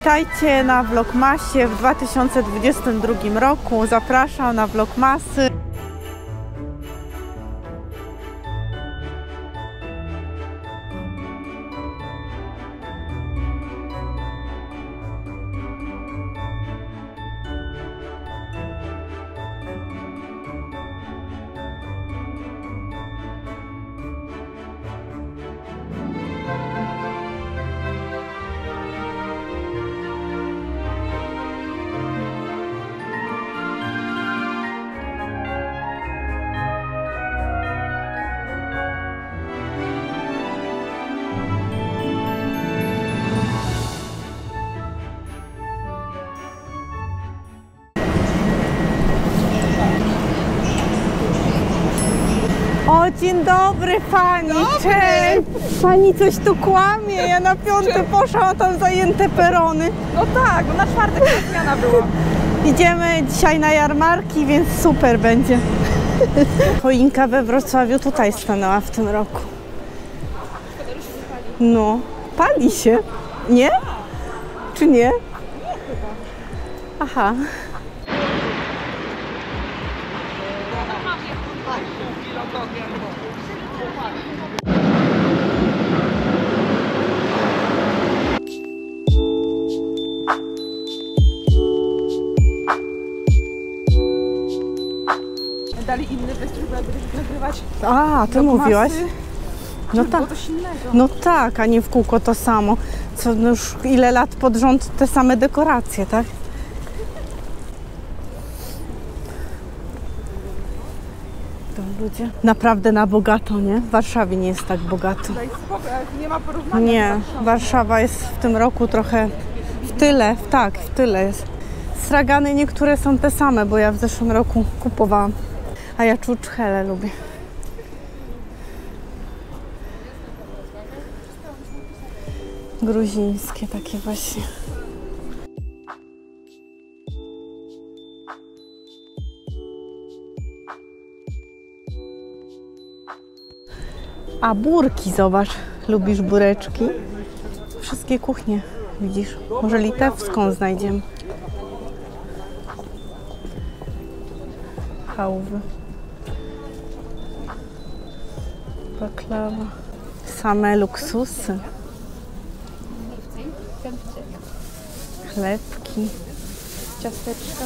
Witajcie na Vlogmasie w 2022 roku. Zapraszam na Vlogmasy. O, dzień dobry pani, cześć! Pani coś tu kłamie, ja na piąty poszłam, tam zajęte perony. No tak, bo na czwartek zmiana była. Idziemy dzisiaj na jarmarki, więc super będzie. Choinka we Wrocławiu tutaj stanęła w tym roku. No, pali się, nie? Czy nie? Aha. Dali inny wystrój, bo będziesz nagrywać. A, ty mówiłaś? No tak. No tak, a nie w kółko to samo. Co no już ile lat pod rząd te same dekoracje, tak? To ludzie naprawdę na bogato, nie? W Warszawie nie jest tak bogato. Daj spokój, ale nie ma porównania. Nie, Warszawa jest w tym roku trochę w tyle, tak, w tyle jest. Stragany niektóre są te same, bo ja w zeszłym roku kupowałam. A ja czuczchele lubię. Gruzińskie takie właśnie. A burki, zobacz. Lubisz bureczki? Wszystkie kuchnie, widzisz? Może litewską znajdziemy. Chałwy. Baklawa. Same luksusy. Chlebki. Ciasteczka.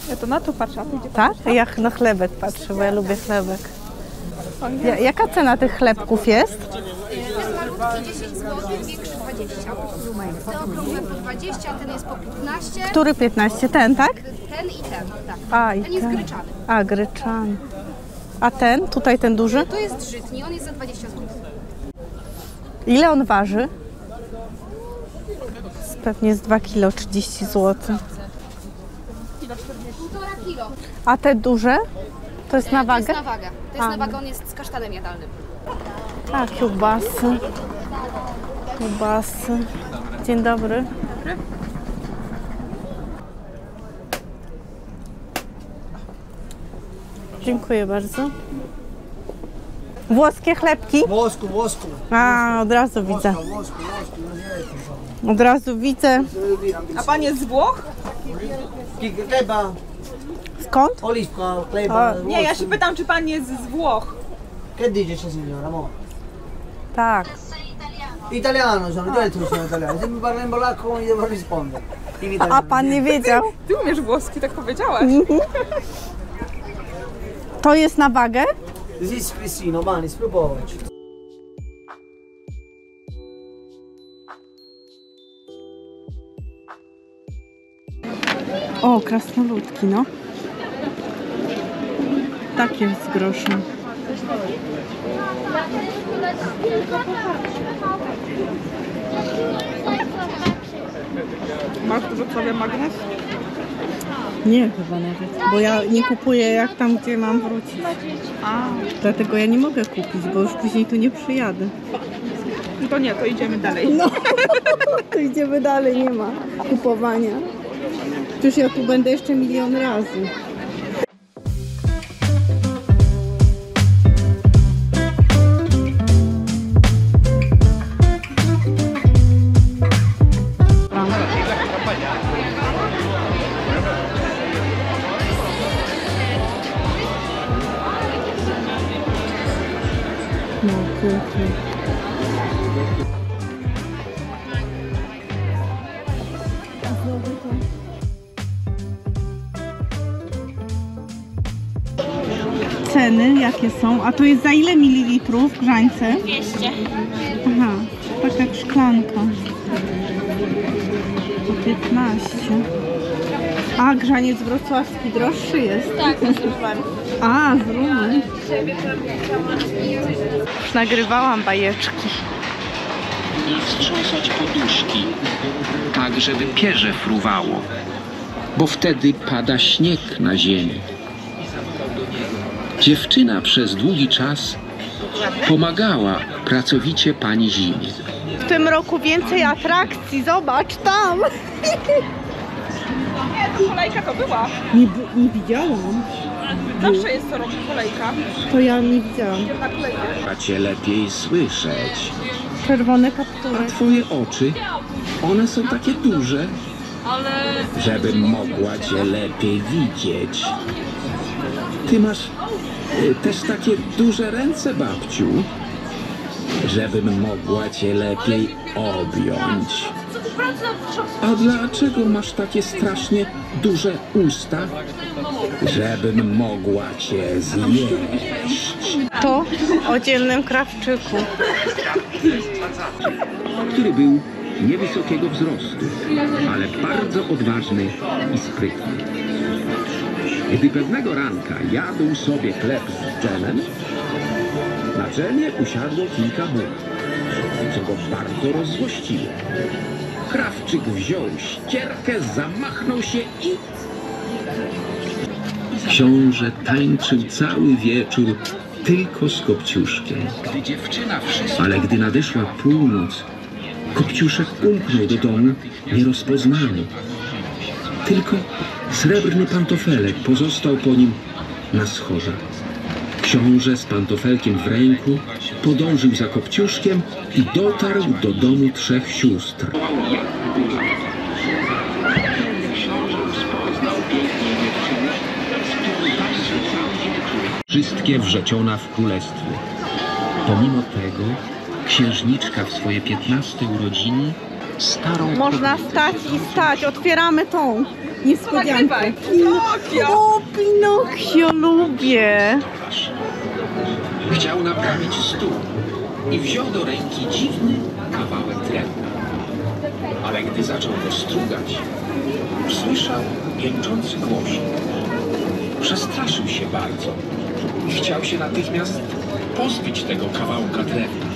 Ja to na to patrzę. Tak? Ja na chlebek patrzę, bo ja lubię chlebek. Jaka cena tych chlebków jest? Ten malutki 10 zł, większy 20. Te okrągłe po 20, a ten jest po 15. Który 15? Ten, tak? Ten i ten, tak. A, i Ten jest ten. gryczany. A, gryczany. A ten? Tutaj ten duży? To jest żytni, on jest za 20 zł. Ile on waży? Pewnie z 2 kg 30 zł. 1,5 kilo. A te duże? To jest na To wagę? jest na wagę. To jest na wagę, on jest z kasztanem jadalnym. A, kiełbasy. Kiełbasy. Dzień dobry. Dziękuję bardzo. Włoskie chlebki? Włosku. A, od razu widzę. Włosku, Od razu widzę. A pan jest z Włoch? Chleba, Skąd? oliwka, chleba. Nie, ja się pytam, czy pan jest z Włoch. Che dice signora, mo? Tak. Italiano sono, diretto sono italiano. Se mi parla in polacco come gli devo rispondere? In italiano. A pan nie wiedział? Ty umiesz włoski, tak powiedziałaś. To jest na wagę? Sì, spessino, pani, spróbować. O, krasnoludki, no. Takie z groszem. Masz dużo sobie magnes? Nie, chyba nawet, bo ja nie kupuję jak tam, gdzie mam wrócić. A, Dlatego ja nie mogę kupić, bo już później tu nie przyjadę. no to nie, to idziemy dalej. No, to idziemy dalej, nie ma kupowania. Przecież ja tu będę jeszcze milion razy. Ceny jakie są? A to jest za ile mililitrów grzańce? 200. Aha, tak jak szklanka. Po 15. A, grzaniec wrocławski droższy jest. Tak, to zrobiłam. A, z rumy. Już nagrywałam bajeczki. I wstrząsać poduszki, tak żeby pierze fruwało, bo wtedy pada śnieg na ziemi. Dziewczyna przez długi czas pomagała pracowicie pani zimie. W tym roku więcej atrakcji, zobacz tam. Kolejka to była. Nie widziałam. Zawsze jest co roku kolejka. To ja nie widziałam. Na kolejkę. A cię lepiej słyszeć. Czerwony A kapturek. twoje oczy, one są takie duże, Ale... żebym mogła cię lepiej widzieć. Ty masz też takie duże ręce, babciu, żebym mogła cię lepiej objąć. A dlaczego masz takie strasznie duże usta? Żebym mogła cię zjeść. To o dzielnym krawczyku. Który był niewysokiego wzrostu, ale bardzo odważny i sprytny. Gdy pewnego ranka jadł sobie chleb z dżemem, na dżemie usiadło kilka much, co go bardzo rozzłościło. Krawczyk wziął ścierkę, zamachnął się i... Książę tańczył cały wieczór tylko z Kopciuszkiem. Ale gdy nadeszła północ, Kopciuszek umknął do domu nierozpoznany. Tylko srebrny pantofelek pozostał po nim na schodach. Książę z pantofelkiem w ręku podążył za Kopciuszkiem i dotarł do domu trzech sióstr. Wszystkie wrzeciona w królestwie. Pomimo tego księżniczka w swoje 15 urodziny starą Można stać i stać. Otwieramy tą niespodziankę. Nagrywaj. Pinokio. O, Pinokio lubię. chciał naprawić stół i wziął do ręki dziwny kawałek drewna. Ale gdy zaczął go strugać, usłyszał jęczący głosik. Przestraszył się bardzo i chciał się natychmiast pozbyć tego kawałka drewna.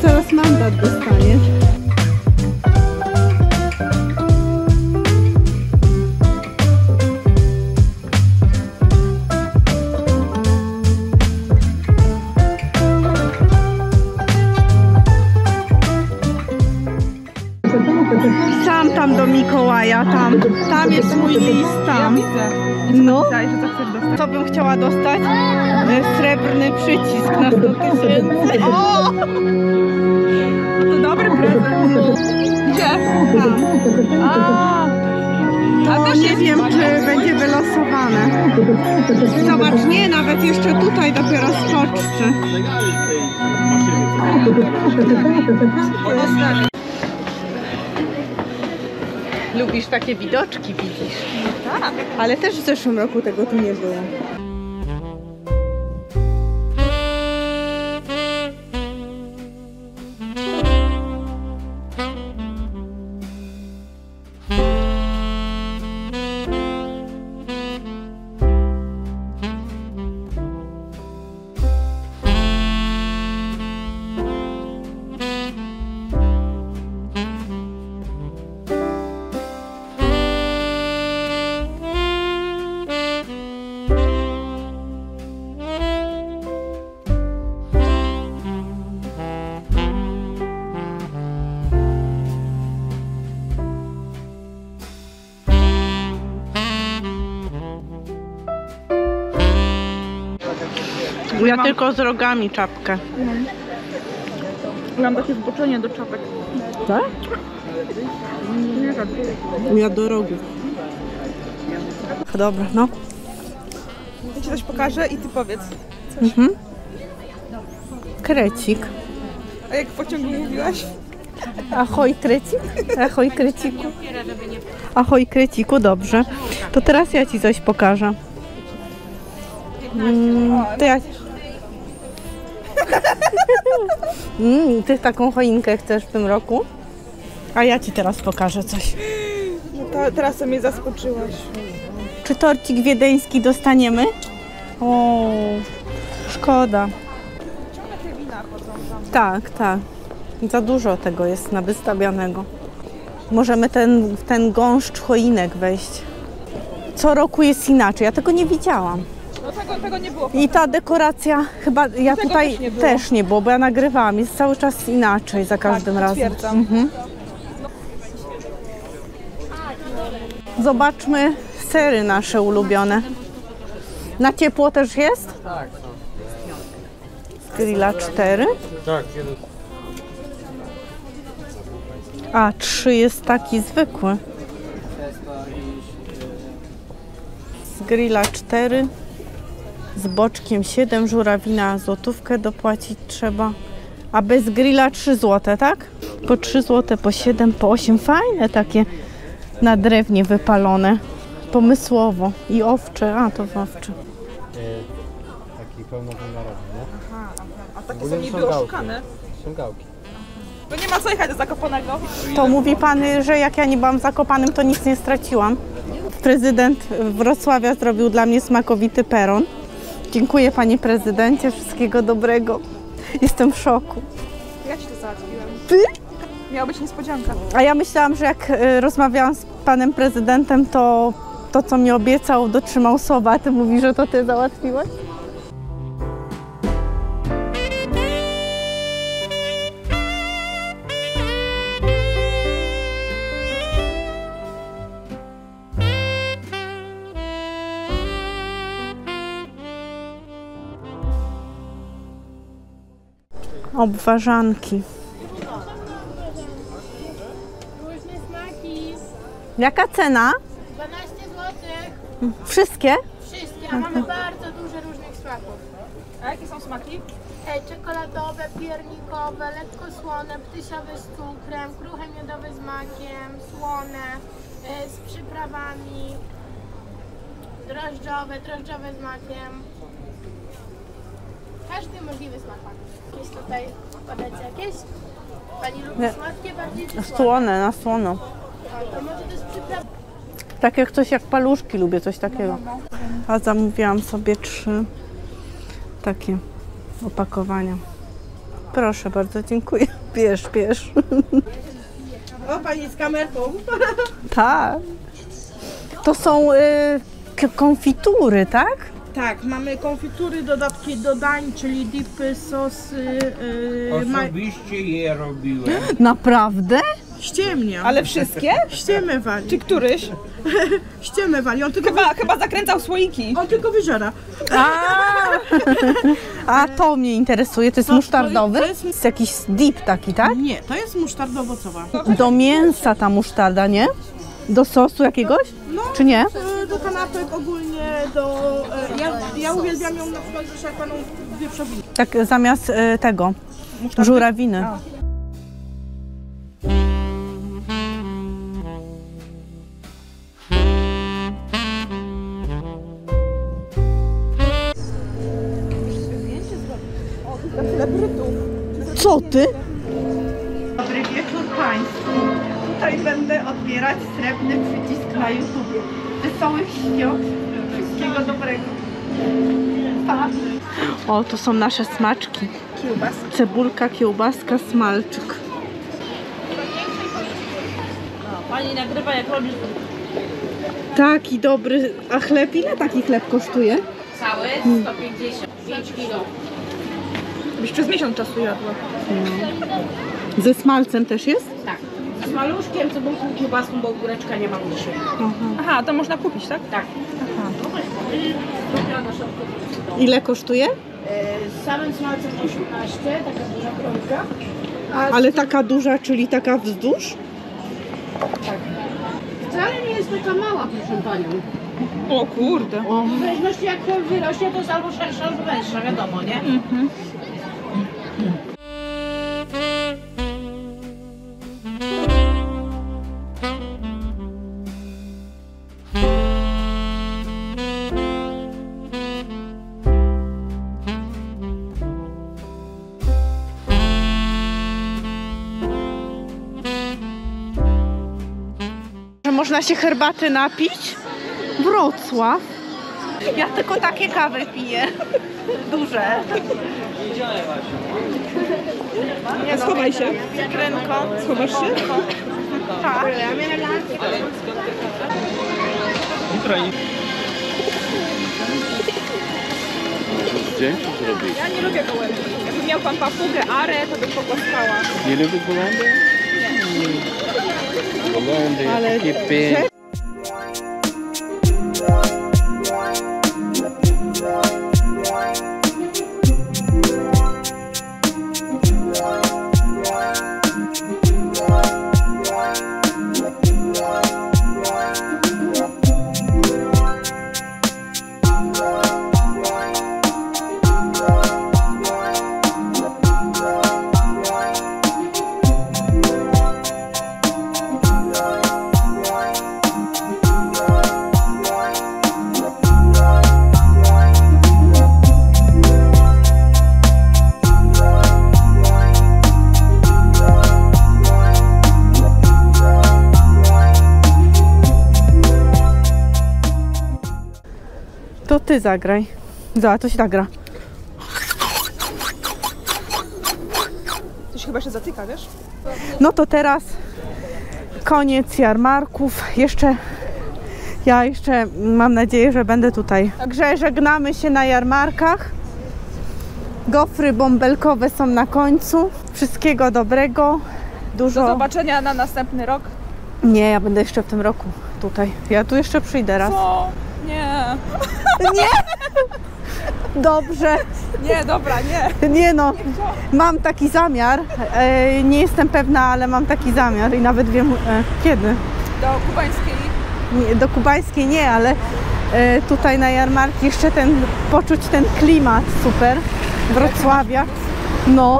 Zaraz mandat dostaniesz. Pisałam tam do Mikołaja, tam jest mój list, tam. Widzę. No, Pisałeś, że co chcesz dostać? co bym chciała dostać? Srebrny przycisk na 100 000. O! To dobry prezent. Gdzie? To też nie jest wiem, fajne. czy będzie wylosowane. Zobacz, nie, nawet jeszcze tutaj dopiero skoczczy. Lubisz takie widoczki, widzisz? Tak. Ale też w zeszłym roku tego tu nie było. Ja tylko z rogami czapkę. Mam takie zboczenie do czapek. Tak? Nie tak. Ja do rogów. Dobra, no. Ja ci coś pokażę i ty powiedz. Krecik. A jak w pociągu mówiłaś? Ahoj krecik? Ahoj kreciku. Ahoj kreciku, dobrze. To teraz ja ci coś pokażę. To ja... Ty taką choinkę chcesz w tym roku? A ja ci teraz pokażę coś. No to, teraz mnie zaskoczyłaś. Czy torcik wiedeński dostaniemy? O, szkoda. Ciągle te wina chodzą tam. Tak, tak. Za dużo tego jest nawystawianego. Możemy ten gąszcz choinek wejść. Co roku jest inaczej. Ja tego nie widziałam. No tego nie było. I ta dekoracja, chyba ja Tego tutaj też nie było. bo ja nagrywałam. Jest cały czas inaczej za każdym razem. Potwierdzam. Zobaczmy sery nasze ulubione. Na ciepło też jest? Tak, Z grilla 4. tak. A 3 jest taki zwykły. Z grilla 4. Z boczkiem 7, żurawina złotówkę dopłacić trzeba. A bez grilla 3 zł, tak? Po 3 zł, po 7, po 8. Fajne takie na drewnie wypalone. Pomysłowo. I owcze. A, to w owcze. Taki pełnowymiarowy, nie? A takie są niby oszukane. Są gałki. To nie ma co jechać do Zakopanego. To mówi pan, że jak ja nie byłam w Zakopanem, to nic nie straciłam. Prezydent Wrocławia zrobił dla mnie smakowity peron. Dziękuję panie prezydencie, wszystkiego dobrego. Jestem w szoku. Ja ci to załatwiłem. Ty? Miała być niespodzianka. A ja myślałam, że jak rozmawiałam z panem prezydentem, to co mi obiecał, dotrzymał słowa. A ty mówisz, że to ty załatwiłeś? Obwarzanki. Różne smaki. Jaka cena? 12 zł. Wszystkie? Wszystkie, a mamy bardzo dużo różnych smaków. A jakie są smaki? Czekoladowe, piernikowe, lekko słone, ptysiowe z cukrem, kruche miodowe z makiem, słone, z przyprawami, drożdżowe z makiem. Każdy możliwy smak. Jakieś tutaj podać jakieś? Pani lubi Nie. słodkie bardziej czy słone? Słone, na słono. A to może to jest przyprawa. Tak jak coś jak paluszki, lubię coś takiego. A zamówiłam sobie 3 takie opakowania. Proszę bardzo, dziękuję. Bierz. O, pani z kamerką. Tak. To są konfitury, tak? Tak, mamy konfitury, dodatki do dań, czyli dipy, sosy, Osobiście je robiłem. Naprawdę? ściemnia. Ale wszystkie? Ściemy wali. Czy któryś? Ściemy wali, on tylko, Chyba zakręcał słoiki. on tylko wyżera. A to mnie interesuje, to jest musztardowy? to jest- To jest jakiś dip taki, tak? Nie, to jest musztarda owocowa. Do mięsa ta musztarda, nie? Do sosu jakiegoś? No. Czy nie? Do kanapek ogólnie, ja uwielbiam ją na przykład ze szarpaną wieprzowiną. Tak zamiast tego, żurawiny. Co ty? Dobry wieczór Państwu. Tutaj będę odbierać srebrny przycisk na YouTubie. Wesołych świąt. Wszystkiego dobrego. Pa. O, to są nasze smaczki. Cebulka, kiełbaska, smalczyk. Pani nagrywa jak robisz. Taki dobry. A chleb, ile taki chleb kosztuje? Cały 155 kg. Byś przez miesiąc czasu jadła. Ze smalcem też jest? Z maluszkiem, cebulką, kiełbaską, bo góreczka nie mam dzisiaj. Aha, to można kupić, tak? Tak. Ile kosztuje? Z samym smalcem 18, taka duża kromka. Ale taka duża, czyli taka wzdłuż? Wcale nie jest taka mała, proszę panią. O kurde. W zależności jak wyrośnie, to jest albo szersza, albo węższa, wiadomo, nie? Że można się herbaty napić? Wrocław. Ja tylko takie kawy piję. Duże. Nie, schowaj się. Cytrynką. Schowasz się? Tak. Zdjęcie zrobić. Ja nie lubię gołębi. Jakby miał pan papugę, arę, to bym pogłaskała. Nie lubię gołębi? Gołębi, Ale takie piękne. To ty zagraj. Zobacz, to się tak gra. To się chyba jeszcze zatyka, wiesz? No to teraz koniec jarmarków. Ja jeszcze mam nadzieję, że będę tutaj. Także żegnamy się na jarmarkach. Gofry bąbelkowe są na końcu. Wszystkiego dobrego. Do Dużo. zobaczenia na następny rok. Nie, ja będę jeszcze w tym roku tutaj. Ja tu jeszcze przyjdę raz. Co? Nie. Nie! Dobrze. Nie, dobra, nie. Nie no, mam taki zamiar. Nie jestem pewna, ale mam taki zamiar i nawet wiem kiedy. Do kubańskiej. Nie, do kubańskiej nie, ale tutaj na jarmarki jeszcze poczuć ten klimat super Wrocławia. No.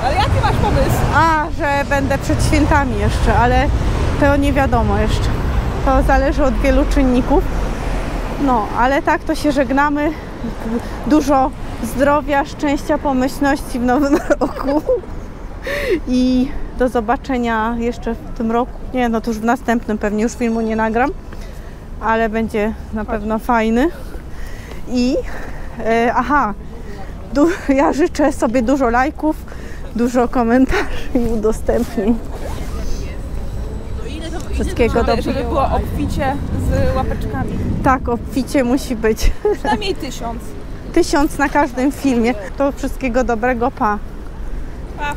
Ale jaki masz pomysł? A, że będę przed świętami jeszcze, ale to nie wiadomo jeszcze. To zależy od wielu czynników. No, ale tak to się żegnamy. Dużo zdrowia, szczęścia, pomyślności w nowym roku. I do zobaczenia jeszcze w tym roku. Nie, no to już w następnym pewnie już filmu nie nagram, ale będzie na pewno fajny. I ja życzę sobie dużo lajków, dużo komentarzy i udostępnień. Wszystkiego dobrego. Żeby było obficie z łapeczkami. Tak, obficie musi być. Przynajmniej 1000. 1000 na każdym filmie. To wszystkiego dobrego, pa. Pa.